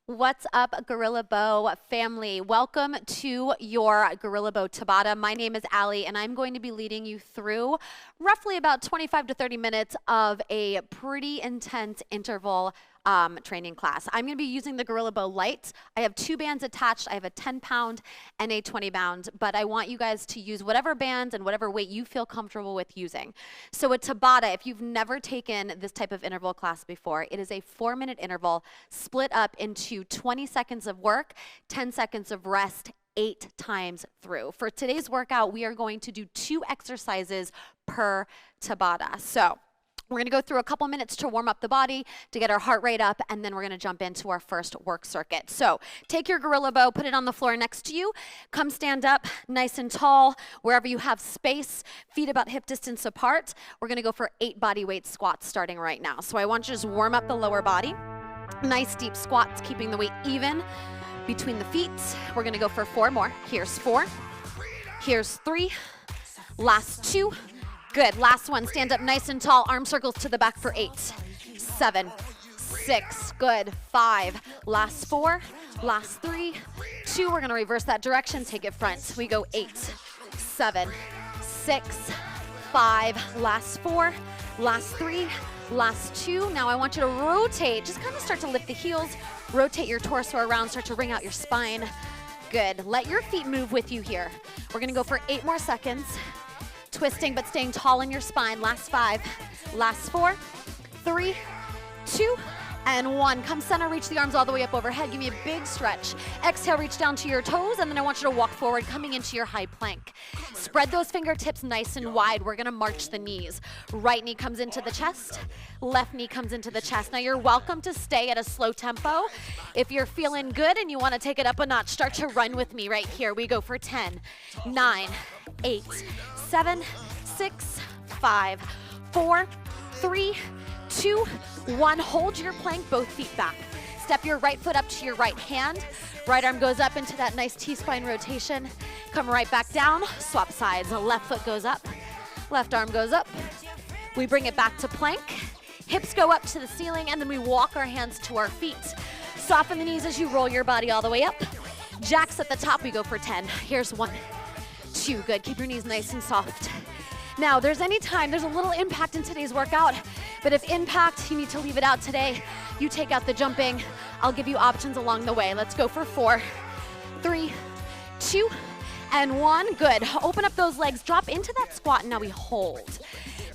What's up, Gorilla Bow family? Welcome to your Gorilla Bow Tabata. My name is Allie, and I'm going to be leading you through roughly about 25 to 30 minutes of a pretty intense interval training class. I'm going to be using the Gorilla Bow Light. I have two bands attached. I have a 10-pound and a 20-pound, but I want you guys to use whatever bands and whatever weight you feel comfortable with using. So a Tabata, if you've never taken this type of interval class before, it is a 4-minute interval split up into 20 seconds of work, 10 seconds of rest, 8 times through. For today's workout, we are going to do 2 exercises per Tabata. So we're going to go through a couple minutes to warm up the body, to get our heart rate up, and then we're going to jump into our first work circuit. So take your Gorilla Bow, put it on the floor next to you. Come stand up nice and tall, wherever you have space, feet about hip distance apart. We're going to go for 8 body weight squats starting right now. So I want you to just warm up the lower body. Nice deep squats, keeping the weight even between the feet. We're going to go for 4 more. Here's 4. Here's 3. Last 2. Good. Last one. Stand up nice and tall. Arm circles to the back for 8, 7, 6. Good. 5. Last 4. Last 3. 2. We're going to reverse that direction. Take it front. We go 8, 7, 6, 5. Last 4. Last 3. Last 2. Now I want you to rotate. Just kind of start to lift the heels. Rotate your torso around. Start to wring out your spine. Good. Let your feet move with you here. We're going to go for 8 more seconds. Twisting but staying tall in your spine. Last 5, last 4, 3, 2, and 1. Come center, reach the arms all the way up overhead. Give me a big stretch. Exhale, reach down to your toes, and then I want you to walk forward, coming into your high plank. Spread those fingertips nice and wide. We're gonna march the knees. Right knee comes into the chest, left knee comes into the chest. Now you're welcome to stay at a slow tempo. If you're feeling good and you wanna take it up a notch, start to run with me right here. We go for 10, 9, 8, 7, 6, 5, 4, 3, 2, 1. Hold your plank, both feet back. Step your right foot up to your right hand. Right arm goes up into that nice T-spine rotation. Come right back down, swap sides. The left foot goes up, left arm goes up. We bring it back to plank. Hips go up to the ceiling, and then we walk our hands to our feet. Soften the knees as you roll your body all the way up. Jacks at the top, we go for 10. Here's 1, 2, good. Keep your knees nice and soft. Now, there's a little impact in today's workout, but if impact, you need to leave it out today. You take out the jumping. I'll give you options along the way. Let's go for 4, 3, 2, and 1. Good. Open up those legs, drop into that squat, and now we hold.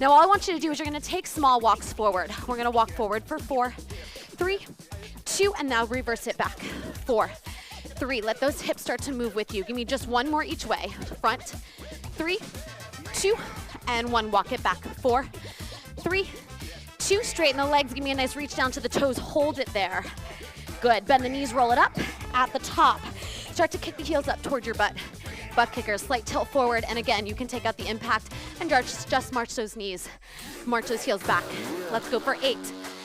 Now, all I want you to do is you're gonna take small walks forward. We're gonna walk forward for 4, 3, 2, and now reverse it back. 4, 3, let those hips start to move with you. Give me just 1 more each way. Front, 3, 2, and 1. Walk it back. 4, 3, 2. Straighten the legs. Give me a nice reach down to the toes. Hold it there. Good. Bend the knees, roll it up. At the top, start to kick the heels up towards your butt. Butt kickers, slight tilt forward, and again, you can take out the impact and just march those knees. March those heels back. Let's go for 8,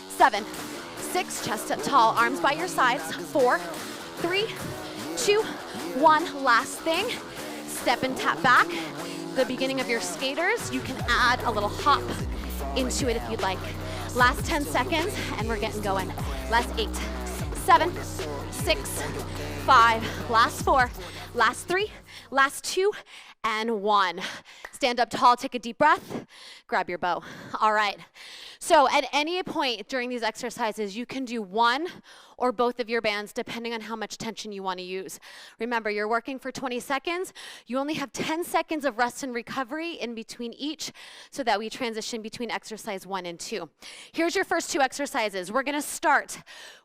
7, 6. Chest up tall, arms by your sides. 4, 3, 2, 1. Last thing. Step and tap back. The beginning of your skaters. You can add a little hop into it if you'd like. Last 10 seconds, and we're getting going. Last 8, 7, 6, 5. Last 4, last 3, last 2, and 1. Stand up tall, take a deep breath, grab your bow. All right. So at any point during these exercises, you can do 1 or both of your bands depending on how much tension you want to use. Remember, you're working for 20 seconds. You only have 10 seconds of rest and recovery in between each so that we transition between exercise 1 and 2. Here's your first 2 exercises. We're going to start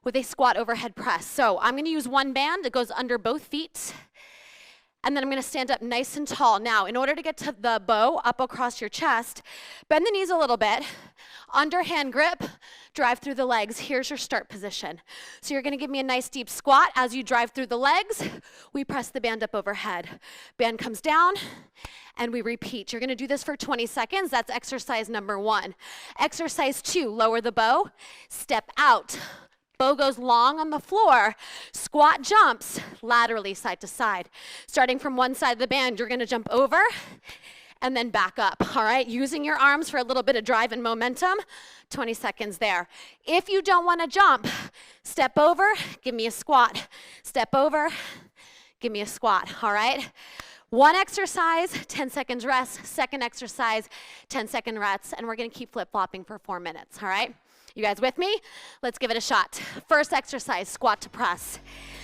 with a squat overhead press. So I'm going to use 1 band that goes under both feet. And then I'm gonna stand up nice and tall. Now, in order to get to the bow up across your chest, bend the knees a little bit, underhand grip, drive through the legs. Here's your start position. So you're gonna give me a nice deep squat. As you drive through the legs, we press the band up overhead. Band comes down, and we repeat. You're gonna do this for 20 seconds. That's exercise number 1. Exercise 2, lower the bow, step out. Bow goes long on the floor. Squat jumps laterally side to side. Starting from one side of the band, you're gonna jump over and then back up, all right? Using your arms for a little bit of drive and momentum, 20 seconds there. If you don't want to jump, step over, give me a squat. Step over, give me a squat, all right? One exercise, 10 seconds rest. Second exercise, 10-second rest, and we're gonna keep flip-flopping for 4 minutes, all right? You guys with me? Let's give it a shot. First exercise, squat to press.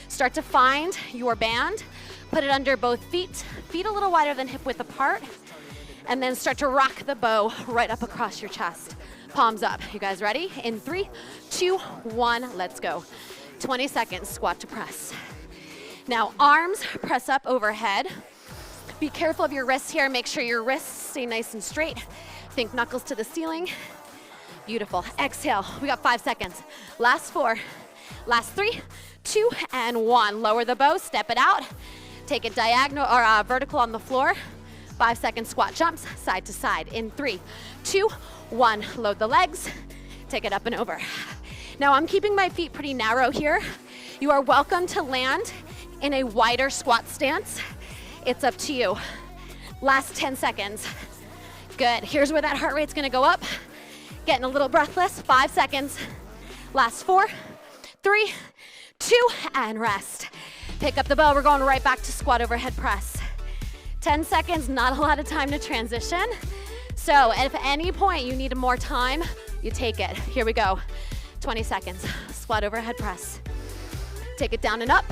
Start to find your band, put it under both feet, feet a little wider than hip width apart, and then start to rock the bow right up across your chest. Palms up. You guys ready? In 3, 2, 1, let's go. 20 seconds, squat to press. Now arms press up overhead. Be careful of your wrists here. Make sure your wrists stay nice and straight. Think knuckles to the ceiling. Beautiful. Exhale. We got 5 seconds. Last 4, last 3, 2, and 1. Lower the bow, step it out. Take it diagonal or vertical on the floor. 5-second squat jumps, side to side. In 3, 2, 1. Load the legs. Take it up and over. Now I'm keeping my feet pretty narrow here. You are welcome to land in a wider squat stance. It's up to you. Last 10 seconds. Good. Here's where that heart rate's gonna go up. Getting a little breathless. 5 seconds. Last 4, 3, 2, and rest. Pick up the bow. We're going right back to squat overhead press. 10 seconds, not a lot of time to transition. So if at any point you need more time, you take it. Here we go. 20 seconds. Squat overhead press. Take it down and up.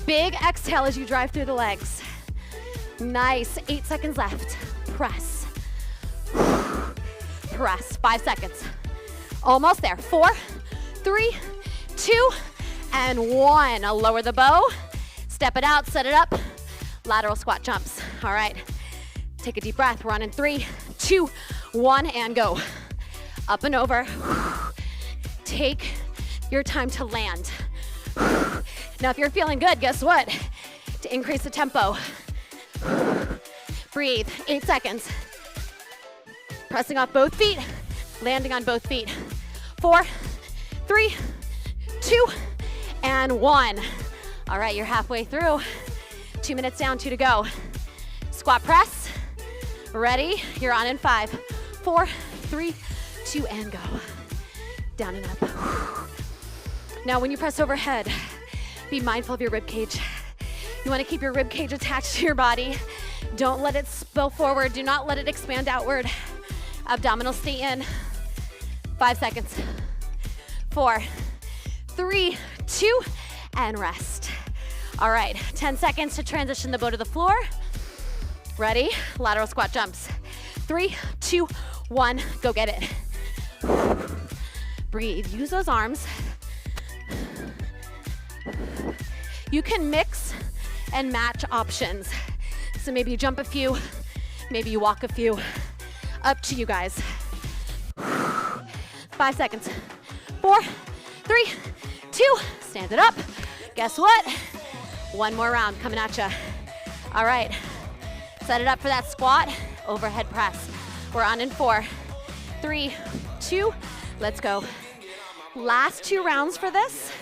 Big exhale as you drive through the legs. Nice. 8 seconds left. Press. Press. 5 seconds. Almost there. 4, 3, 2, and 1. I'll lower the bow. Step it out, set it up. Lateral squat jumps. All right. Take a deep breath. We're on in 3, 2, 1, and go. Up and over. Take your time to land. Now, if you're feeling good, guess what? To increase the tempo. Breathe. 8 seconds. Pressing off both feet, landing on both feet. 4, 3, 2, and 1. All right, you're halfway through. 2 minutes down, 2 to go. Squat press. Ready? You're on in 5, 4, 3, 2, and go. Down and up. Now, when you press overhead, be mindful of your rib cage. You want to keep your rib cage attached to your body. Don't let it spill forward. Do not let it expand outward. Abdominals stay in. 5 seconds. 4, 3, 2, and rest. All right, 10 seconds to transition the bow to the floor. Ready? Lateral squat jumps. 3, 2, 1, go get it. Breathe. Use those arms. You can mix and match options. So maybe you jump a few, maybe you walk a few. Up to you guys. 5 seconds. 4, 3, 2, stand it up. Guess what? One more round coming at you. All right, set it up for that squat, overhead press. We're on in 4, 3, 2, let's go. Last 2 rounds for this,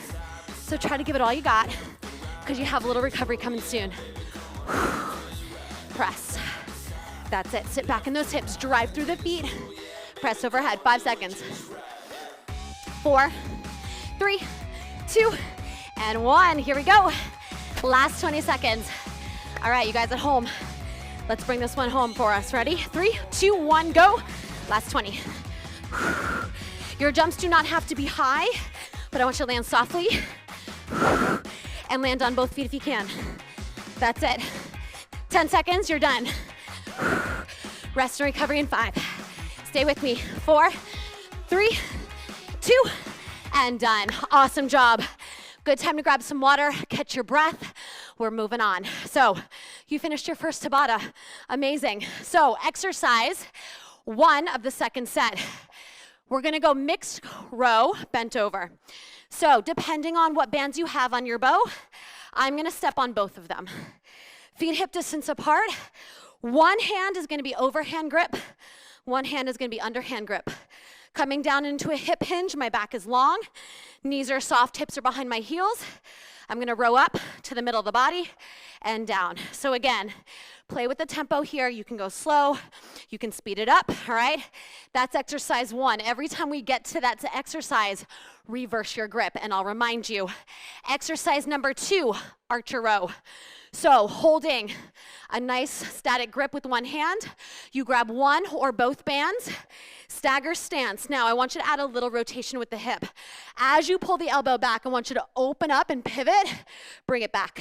so try to give it all you got, because you have a little recovery coming soon. Press. That's it. Sit back in those hips. Drive through the feet. Press overhead. 5 seconds. 4, 3, 2, and 1. Here we go. Last 20 seconds. All right, you guys at home, let's bring this one home for us. Ready? 3, 2, 1, go. Last 20. Your jumps do not have to be high, but I want you to land softly and land on both feet if you can. That's it. 10 seconds, you're done. Rest and recovery in 5. Stay with me. 4, 3, 2, and done. Awesome job. Good time to grab some water, catch your breath. We're moving on. So you finished your first Tabata. Amazing. So exercise 1 of the second set. We're gonna go mixed row, bent over. So depending on what bands you have on your bow, I'm gonna step on both of them. Feet hip distance apart. One hand is gonna be overhand grip. One hand is gonna be underhand grip. Coming down into a hip hinge, my back is long. Knees are soft, hips are behind my heels. I'm gonna row up to the middle of the body and down. So again, Play with the tempo here. You can go slow. You can speed it up, all right? That's exercise 1. Every time we get to that exercise, reverse your grip. And I'll remind you, exercise number 2, archer row. So holding a nice static grip with one hand, you grab one or both bands, stagger stance. Now I want you to add a little rotation with the hip. As you pull the elbow back, I want you to open up and pivot, bring it back.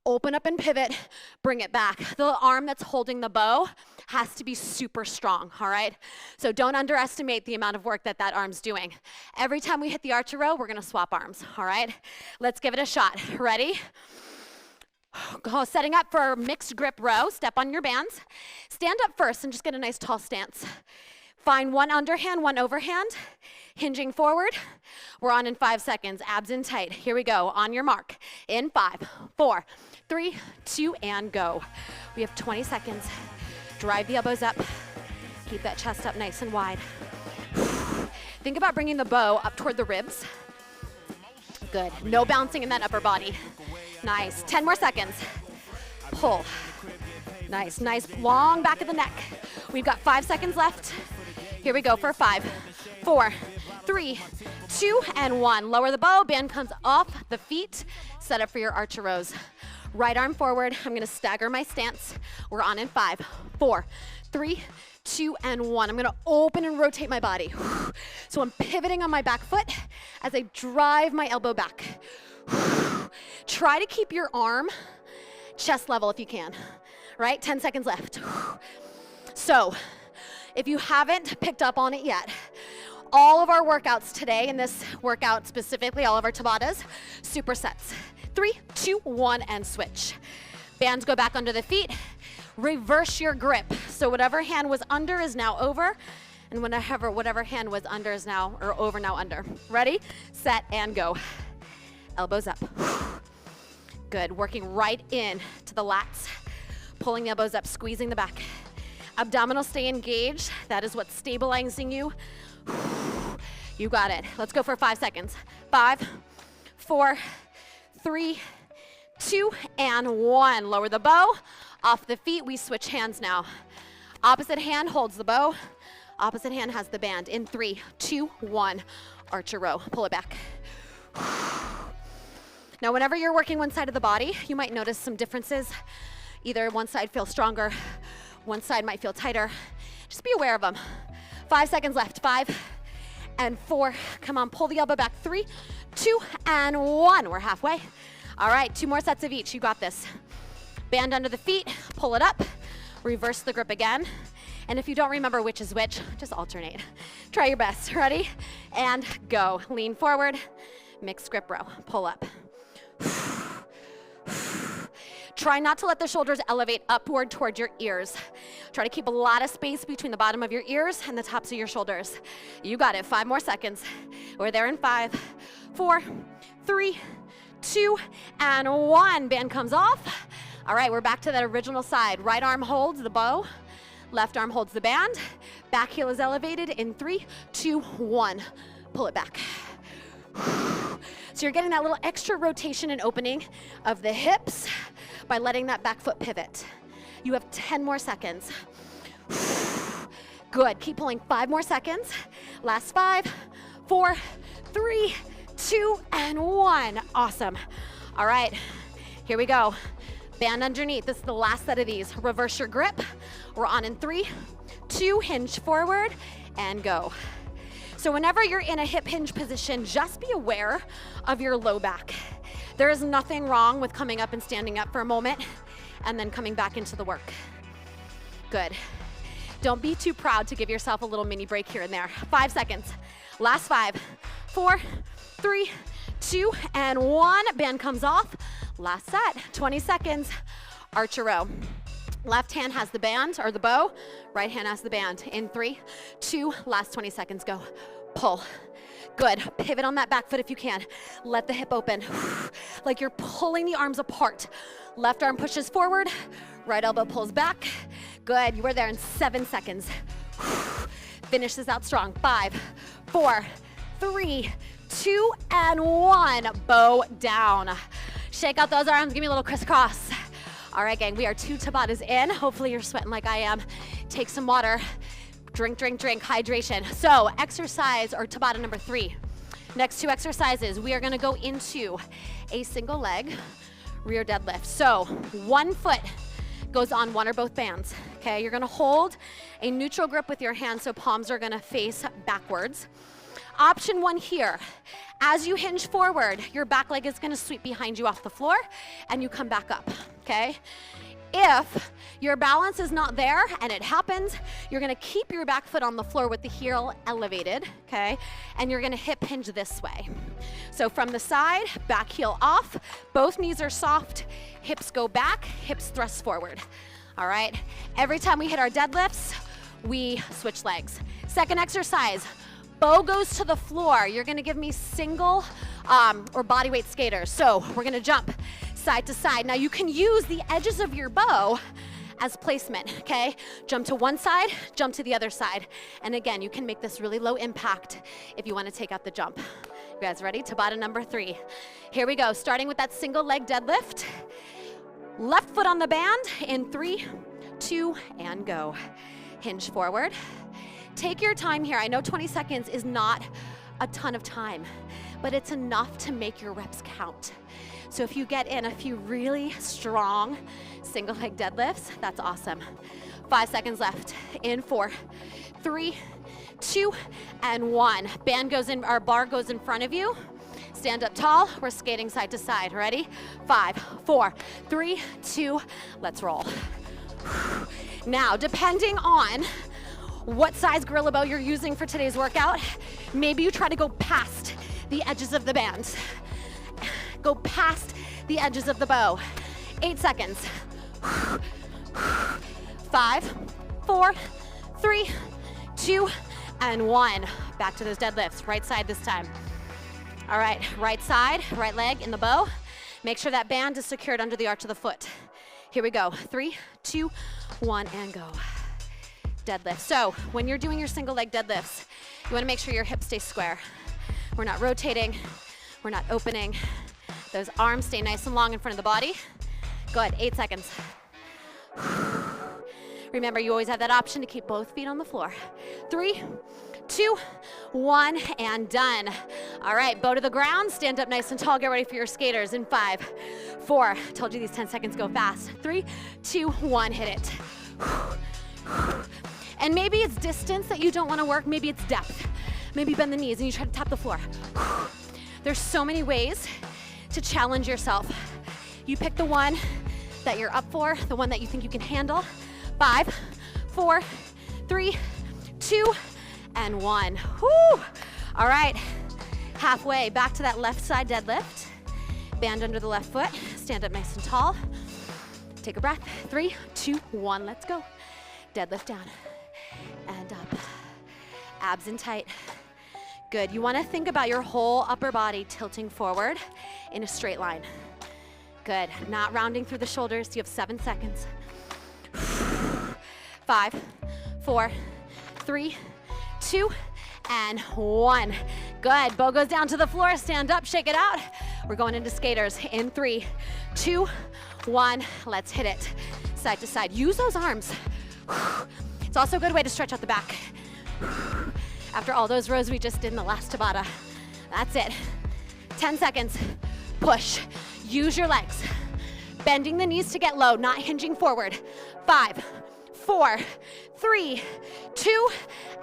Open up and pivot, bring it back. The arm that's holding the bow has to be super strong, all right? So don't underestimate the amount of work that arm's doing. Every time we hit the archer row, we're gonna swap arms, all right? Let's give it a shot. Ready? Go, setting up for mixed grip row. Step on your bands. Stand up first and just get a nice tall stance. Find one underhand, one overhand. Hinging forward. We're on in 5 seconds. Abs in tight. Here we go. On your mark. In 5, 4, 3, 2, and go. We have 20 seconds. Drive the elbows up. Keep that chest up nice and wide. Think about bringing the bow up toward the ribs. Good. No bouncing in that upper body. Nice. 10 more seconds. Pull. Nice, nice. Long back of the neck. We've got 5 seconds left. Here we go for 5, 4, 3, 2, and 1. Lower the bow. Band comes off the feet. Set up for your archer rows. Right arm forward. I'm going to stagger my stance. We're on in 5, 4, 3, 2, and 1. I'm going to open and rotate my body. So I'm pivoting on my back foot as I drive my elbow back. Try to keep your arm chest level if you can, right? 10 seconds left. So if you haven't picked up on it yet, all of our workouts today, in this workout specifically, all of our Tabatas, supersets. 3, 2, 1, and switch. Bands go back under the feet. Reverse your grip. So whatever hand was under is now over, and whatever hand was under is now, or over now under. Ready, set, and go. Elbows up. Good, working right in to the lats. Pulling the elbows up, squeezing the back. Abdominals stay engaged. That is what's stabilizing you. You got it. Let's go for 5 seconds. 5, 4, 3, 2, and 1. Lower the bow. Off the feet, we switch hands now. Opposite hand holds the bow. Opposite hand has the band. In 3, 2, 1. Archer row. Pull it back. Now, whenever you're working one side of the body, you might notice some differences. Either one side feels stronger, one side might feel tighter. Just be aware of them. 5 seconds left. 5 and 4. Come on, pull the elbow back. 3, 2, and 1. We're halfway. All right, 2 more sets of each. You got this. Band under the feet, pull it up, reverse the grip again. And if you don't remember which is which, just alternate. Try your best. Ready? And go. Lean forward, mixed grip row. Pull up. Try not to let the shoulders elevate upward toward your ears. Try to keep a lot of space between the bottom of your ears and the tops of your shoulders. You got it. 5 more seconds. We're there in 5, 4, 3, 2, and 1. Band comes off. All right, we're back to that original side. Right arm holds the bow. Left arm holds the band. Back heel is elevated in 3, 2, 1. Pull it back. So you're getting that little extra rotation and opening of the hips by letting that back foot pivot. You have 10 more seconds. Good, keep pulling. 5 more seconds. Last 5, 4, 3, 2, and 1. Awesome. All right, here we go. Band underneath. This is the last set of these. Reverse your grip. We're on in 3, 2, hinge forward, and go. So whenever you're in a hip hinge position, just be aware of your low back. There is nothing wrong with coming up and standing up for a moment and then coming back into the work. Good. Don't be too proud to give yourself a little mini break here and there. 5 seconds. Last 5, 4, 3, 2, and 1. Band comes off. Last set. 20 seconds. Archer row. Left hand has the band or the bow. Right hand has the band. In 3, 2, last 20 seconds. Go. Pull. Good. Pivot on that back foot if you can. Let the hip open. Like you're pulling the arms apart. Left arm pushes forward. Right elbow pulls back. Good. You are there in 7 seconds. Finish this out strong. 5, 4, 3, 2, and 1. Bow down. Shake out those arms. Give me a little crisscross. All right, gang, we are 2 Tabatas in. Hopefully you're sweating like I am. Take some water. Drink, drink, drink, hydration. So exercise or Tabata number 3. Next 2 exercises, we are gonna go into a single leg rear deadlift. So 1 foot goes on 1 or both bands, okay? You're gonna hold a neutral grip with your hands so palms are gonna face backwards. Option 1 here, as you hinge forward, your back leg is gonna sweep behind you off the floor and you come back up, okay? If your balance is not there, and it happens, you're gonna keep your back foot on the floor with the heel elevated, okay? And you're gonna hip hinge this way. So from the side, back heel off, both knees are soft, hips go back, hips thrust forward. All right, every time we hit our deadlifts, we switch legs. Second exercise, bow goes to the floor. You're gonna give me single or bodyweight skaters. So we're gonna jump side to side. Now you can use the edges of your bow as placement, okay? Jump to one side, jump to the other side. And again, you can make this really low impact if you wanna take out the jump. You guys ready? Tabata number 3. Here we go, starting with that single leg deadlift. Left foot on the band in 3, 2, and go. Hinge forward. Take your time here. I know 20 seconds is not a ton of time, but it's enough to make your reps count. So if you get in a few really strong single leg deadlifts, that's awesome. 5 seconds left. In 4, 3, 2, and 1. Band goes in, our bar goes in front of you. Stand up tall. We're skating side to side. Ready? 5, 4, 3, 2, let's roll. Now, depending on what size Gorilla Bow you're using for today's workout, maybe you try to go past the edges of the band. Go past the edges of the bow. 8 seconds. 5, 4, 3, 2, and 1. Back to those deadlifts. Right side this time. All right, right side, right leg in the bow. Make sure that band is secured under the arch of the foot. Here we go. 3, 2, 1, and go. Deadlift. So when you're doing your single leg deadlifts, you wanna make sure your hips stay square. We're not rotating, we're not opening. Those arms stay nice and long in front of the body. Good, 8 seconds. Remember, you always have that option to keep both feet on the floor. 3, 2, 1, and done. All right, bow to the ground, stand up nice and tall, get ready for your skaters in 5, 4, told you these 10 seconds go fast. 3, 2, 1, hit it. And maybe it's distance that you don't wanna work, maybe it's depth. Maybe bend the knees and you try to tap the floor. There's so many ways to challenge yourself. You pick the one that you're up for, the one that you think you can handle. 5, 4, 3, 2, and 1. Whew. All right, halfway, back to that left side deadlift. Band under the left foot, stand up nice and tall. Take a breath, 3, 2, 1, let's go. Deadlift down and up. Abs in tight. Good, you wanna think about your whole upper body tilting forward in a straight line. Good, not rounding through the shoulders. You have 7 seconds. 5, 4, 3, 2, and 1. Good, bow goes down to the floor, stand up, shake it out. We're going into skaters in 3, 2, 1, let's hit it. Side to side, use those arms. It's also a good way to stretch out the back. After all those rows we just did in the last Tabata. That's it. 10 seconds, push, use your legs. Bending the knees to get low, not hinging forward. 5, 4, 3, 2,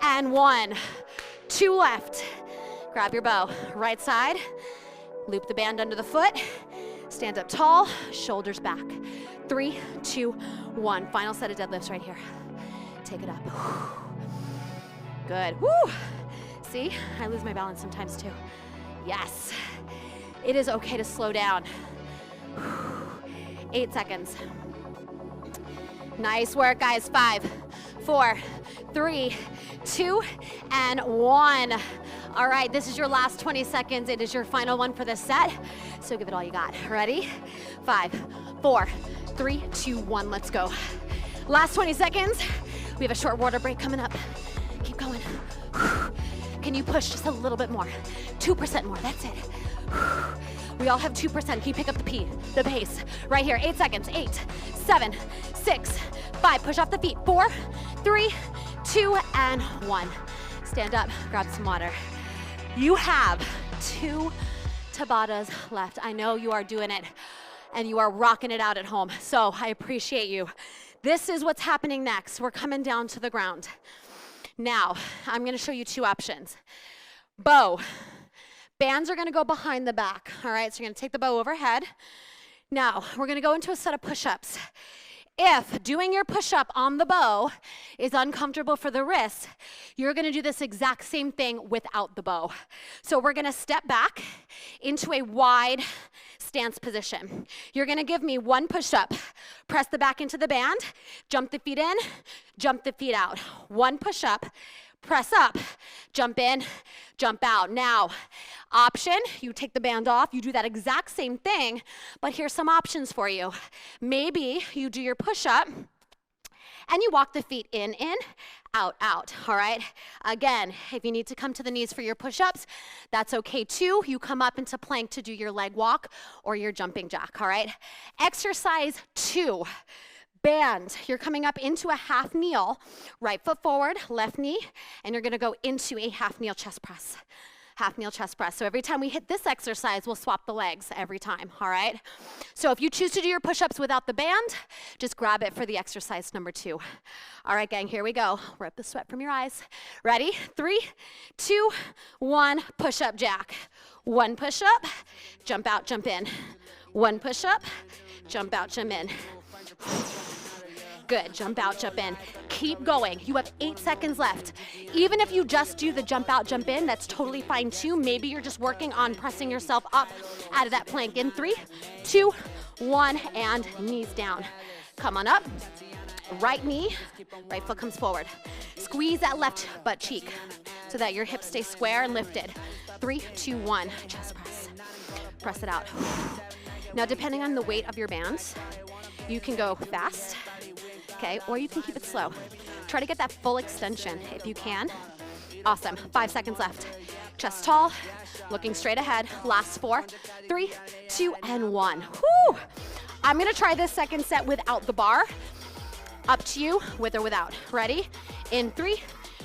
and 1. 2 left. Grab your bow, right side, loop the band under the foot, stand up tall, shoulders back. 3, 2, 1. Final set of deadlifts right here. Take it up. Good. Woo! See, I lose my balance sometimes too. Yes. It is okay to slow down. 8 seconds. Nice work, guys. 5, 4, 3, 2, and 1. All right, this is your last 20 seconds. It is your final one for this set, so give it all you got. Ready? 5, 4, 3, 2, 1, let's go. Last 20 seconds. We have a short water break coming up. Keep going. Can you push just a little bit more? 2% more, that's it. We all have 2%. Can you pick up the pace? Right here, 8 seconds. 8, 7, 6, 5. Push off the feet. 4, 3, 2, and 1. Stand up, grab some water. You have 2 Tabatas left. I know you are doing it and you are rocking it out at home. So I appreciate you. This is what's happening next. We're coming down to the ground. Now, I'm gonna show you 2 options. Bow. Bands are gonna go behind the back, all right? So you're gonna take the bow overhead. Now, we're gonna go into a set of push-ups. If doing your push-up on the bow is uncomfortable for the wrists, you're gonna do this exact same thing without the bow. So we're gonna step back into a wide stance position. You're gonna give me 1 push-up, press the back into the band, jump the feet in, jump the feet out. 1 push-up, press up, jump in, jump out. Now, option, you take the band off, you do that exact same thing, but here's some options for you. Maybe you do your push-up and you walk the feet in, out, out, all right? Again, if you need to come to the knees for your push-ups, that's okay too. You come up into plank to do your leg walk or your jumping jack, all right? Exercise 2. Band, you're coming up into a half kneel, right foot forward, left knee, and you're gonna go into a half kneel chest press. Half kneel chest press. So every time we hit this exercise, we'll swap the legs every time, all right? So if you choose to do your push-ups without the band, just grab it for the exercise number 2. All right, gang, here we go. Wipe the sweat from your eyes. Ready? 3, 2, 1, push-up jack. 1 push-up, jump out, jump in. 1 push-up, jump out, jump in. Good, jump out, jump in. Keep going. You have 8 seconds left. Even if you just do the jump out, jump in, that's totally fine too. Maybe you're just working on pressing yourself up out of that plank. In 3, 2, 1, and knees down. Come on up. Right knee, right foot comes forward. Squeeze that left butt cheek so that your hips stay square and lifted. 3, 2, 1, chest press. Press it out. Now, depending on the weight of your bands, you can go fast, okay, or you can keep it slow. Try to get that full extension if you can. Awesome, 5 seconds left. Chest tall, looking straight ahead. Last 4, 3, 2, and 1. Whew. I'm gonna try this second set without the bar. Up to you, with or without. Ready? In 3,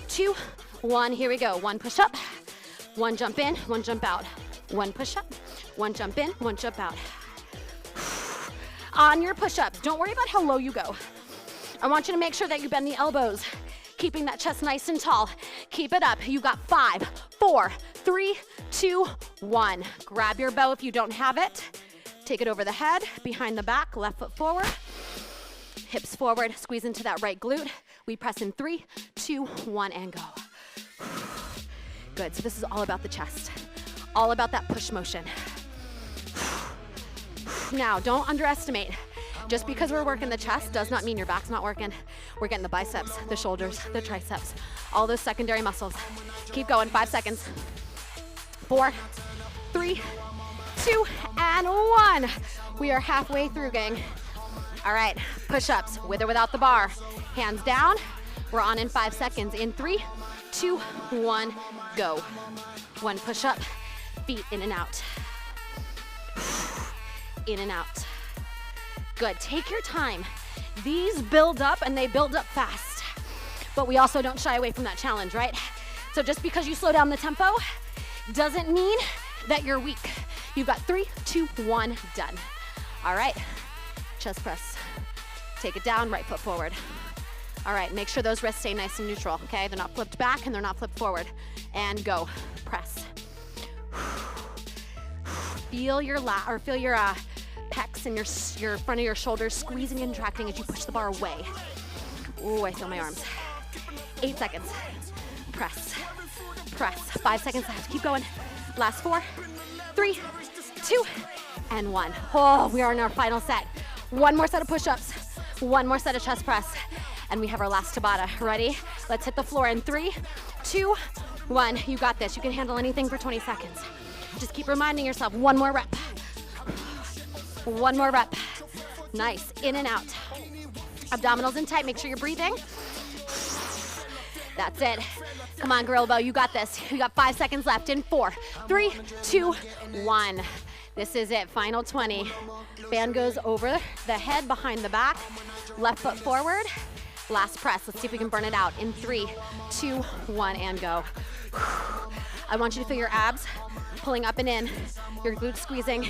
2, 1, here we go. 1 push up, 1 jump in, 1 jump out. 1 push up, 1 jump in, 1 jump out. On your push-ups, don't worry about how low you go. I want you to make sure that you bend the elbows, keeping that chest nice and tall. Keep it up. You got 5, 4, 3, 2, 1. Grab your bow if you don't have it. Take it over the head, behind the back, left foot forward. Hips forward, squeeze into that right glute. We press in 3, 2, 1, and go. Good, so this is all about the chest. All about that push motion. Now, don't underestimate. Just because we're working the chest does not mean your back's not working. We're getting the biceps, the shoulders, the triceps, all those secondary muscles. Keep going, 5 seconds. 4, 3, 2, and 1. We are halfway through, gang. All right, push-ups, with or without the bar. Hands down, we're on in 5 seconds. In 3, 2, 1, go. 1 push-up, feet in and out. In and out. Good, take your time. These build up and they build up fast. But we also don't shy away from that challenge, right? So just because you slow down the tempo doesn't mean that you're weak. You've got 3, 2, 1, done. All right, chest press. Take it down, right foot forward. All right, make sure those wrists stay nice and neutral, okay? They're not flipped back and they're not flipped forward. And go, press. Feel your pecs and your front of your shoulders squeezing and contracting as you push the bar away. Ooh, I feel my arms. 8 seconds. Press, press. 5 seconds left. Keep going. Last 4, 3, 2, and 1. Oh, we are in our final set. 1 more set of push-ups. 1 more set of chest press. And we have our last Tabata. Ready? Let's hit the floor in 3, 2, 1. You got this. You can handle anything for 20 seconds. Just keep reminding yourself, 1 more rep. 1 more rep. Nice, in and out. Abdominals in tight, make sure you're breathing. That's it. Come on, Gorilla Bow, you got this. You got 5 seconds left in 4, 3, 2, 1. This is it, final 20. Band goes over the head, behind the back, left foot forward. Last press, let's see if we can burn it out in 3, 2, 1, and go. I want you to feel your abs pulling up and in, your glutes squeezing,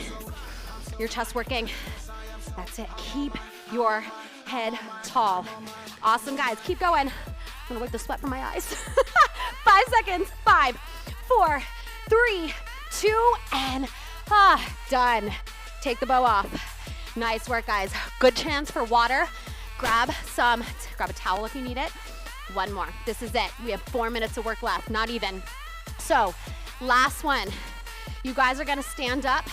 your chest working. That's it, keep your head tall. Awesome, guys, keep going. I'm gonna wipe the sweat from my eyes. 5 seconds, 5, 4, 3, 2, and done. Take the bow off. Nice work, guys. Good chance for water. Grab a towel if you need it. One more. This is it. We have 4 minutes of work left, not even. So, last one. You guys are gonna stand up.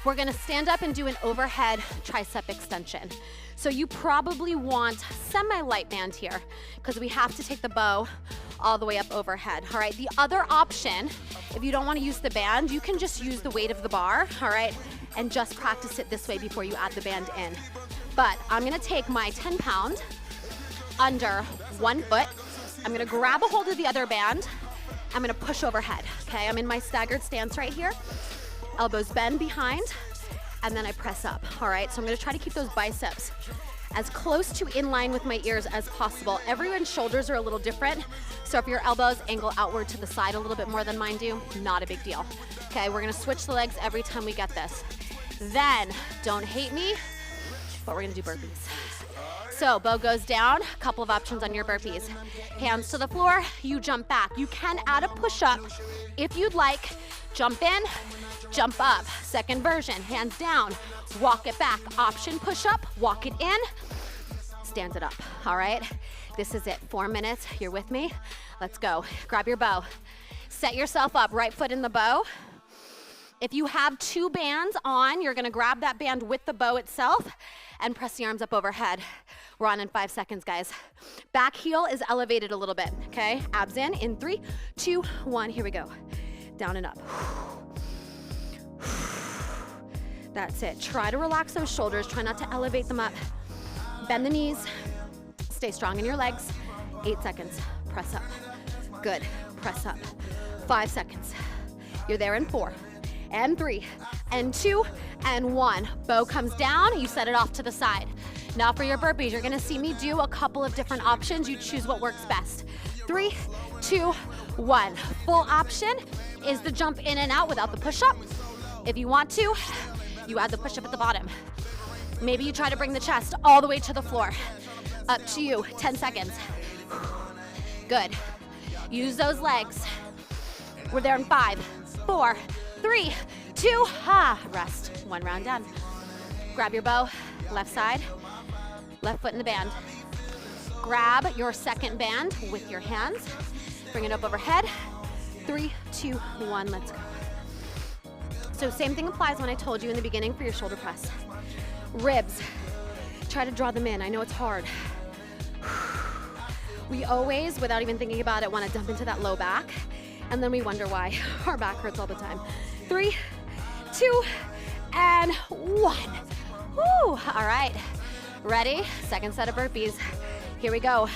We're gonna stand up and do an overhead tricep extension. So you probably want semi-light band here because we have to take the bow all the way up overhead, all right? The other option, if you don't wanna use the band, you can just use the weight of the bar, all right? And just practice it this way before you add the band in. But I'm gonna take my 10-pound under one foot. I'm gonna grab a hold of the other band. I'm gonna push overhead, okay? I'm in my staggered stance right here. Elbows bend behind, and then I press up, all right? So I'm gonna try to keep those biceps as close to in line with my ears as possible. Everyone's shoulders are a little different, so if your elbows angle outward to the side a little bit more than mine do, not a big deal. Okay, we're gonna switch the legs every time we get this. Then, don't hate me, but we're gonna do burpees. So bow goes down, a couple of options on your burpees. Hands to the floor, you jump back. You can add a push-up if you'd like. Jump in, jump up. Second version, hands down, walk it back. Option push-up, walk it in, stand it up, all right? This is it, 4 minutes, you're with me? Let's go, grab your bow. Set yourself up, right foot in the bow. If you have 2 bands on, you're gonna grab that band with the bow itself and press the arms up overhead. We're on in 5 seconds, guys. Back heel is elevated a little bit, okay? Abs in 3, 2, 1, here we go. Down and up. That's it. Try to relax those shoulders. Try not to elevate them up. Bend the knees. Stay strong in your legs. 8 seconds. Press up. Good. Press up. 5 seconds. You're there in 4, and 3, and 2, and 1. Bow comes down. You set it off to the side. Now for your burpees, you're gonna see me do a couple of different options. You choose what works best. 3, 2, 1. Full option is the jump in and out without the push-up. If you want to, you add the push-up at the bottom. Maybe you try to bring the chest all the way to the floor. Up to you, 10 seconds. Good. Use those legs. We're there in 5, 4, 3, 2, rest. 1 round done. Grab your bow, left side, left foot in the band. Grab your second band with your hands. Bring it up overhead. 3, 2, 1, let's go. So same thing applies when I told you in the beginning for your shoulder press. Ribs, try to draw them in. I know it's hard. We always, without even thinking about it, want to dump into that low back, and then we wonder why our back hurts all the time. 3, 2, and 1. Woo, all right. Ready? Second set of burpees. Here we go.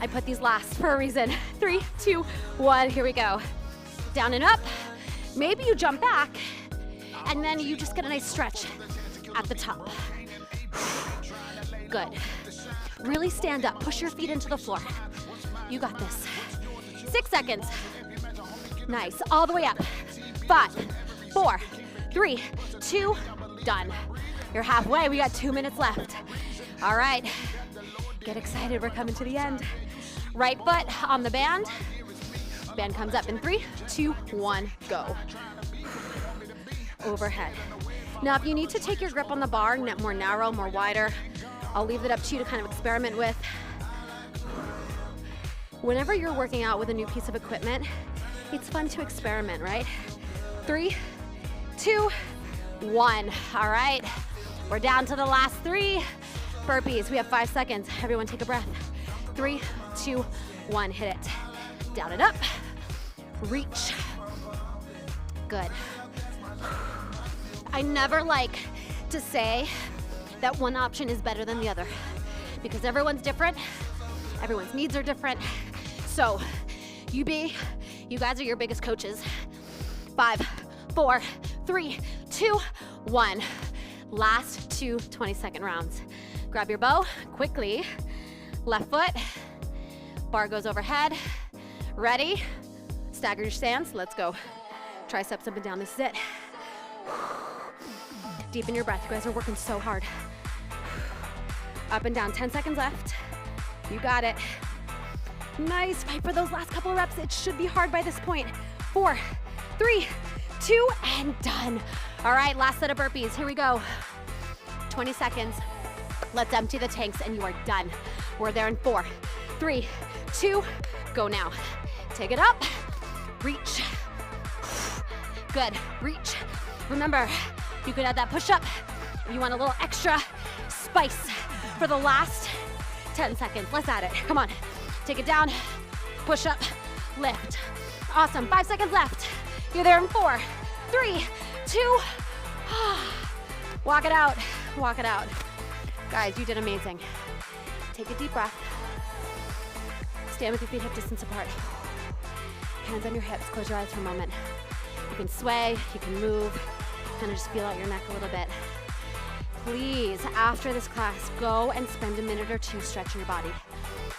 I put these last for a reason. 3, 2, 1, here we go. Down and up. Maybe you jump back, and then you just get a nice stretch at the top. Good. Really stand up. Push your feet into the floor. You got this. 6 seconds. Nice. All the way up. 5, 4, 3, 2, done. You're halfway. We got 2 minutes left. All right. Get excited. We're coming to the end. Right foot on the band. Band comes up in 3, 2, 1, go. Overhead. Now, if you need to take your grip on the bar, more narrow, more wider, I'll leave it up to you to kind of experiment with. Whenever you're working out with a new piece of equipment, it's fun to experiment, right? 3, 2, 1. All right, we're down to the last 3 burpees. We have 5 seconds. Everyone take a breath. 3, 2, 1, hit it. Down and up. Reach. Good. I never like to say that one option is better than the other because everyone's different. Everyone's needs are different. So you guys are your biggest coaches. 5, 4, 3, 2, 1. Last 2 20-second rounds. Grab your bow, quickly. Left foot, bar goes overhead. Ready? Stagger your stance, let's go. Triceps up and down, this is it. Deepen your breath, you guys are working so hard. Up and down, 10 seconds left. You got it. Nice, fight for those last couple of reps. It should be hard by this point. 4, 3, 2, and done. All right, last set of burpees, here we go. 20 seconds. Let's empty the tanks and you are done. We're there in 4, 3, 2, go now. Take it up, reach. Good, reach. Remember, you could add that push-up. You want a little extra spice for the last 10 seconds. Let's add it, come on. Take it down, push up, lift. Awesome, 5 seconds left. You're there in 4, 3, 2, walk it out, walk it out. Guys, you did amazing. Take a deep breath. Stand with your feet hip distance apart. Hands on your hips, close your eyes for a moment. You can sway, you can move, kind of just feel out your neck a little bit. Please, after this class, go and spend a minute or two stretching your body.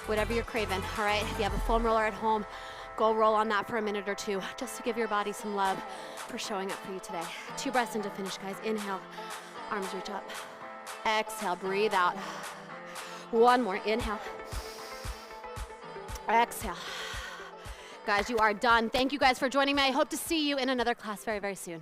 Whatever you're craving, all right? If you have a foam roller at home, go roll on that for a minute or two, just to give your body some love for showing up for you today. 2 breaths into finish, guys. Inhale, arms reach up. Exhale, breathe out. 1 more, inhale. Exhale. Guys, you are done. Thank you guys for joining me. I hope to see you in another class very, very soon.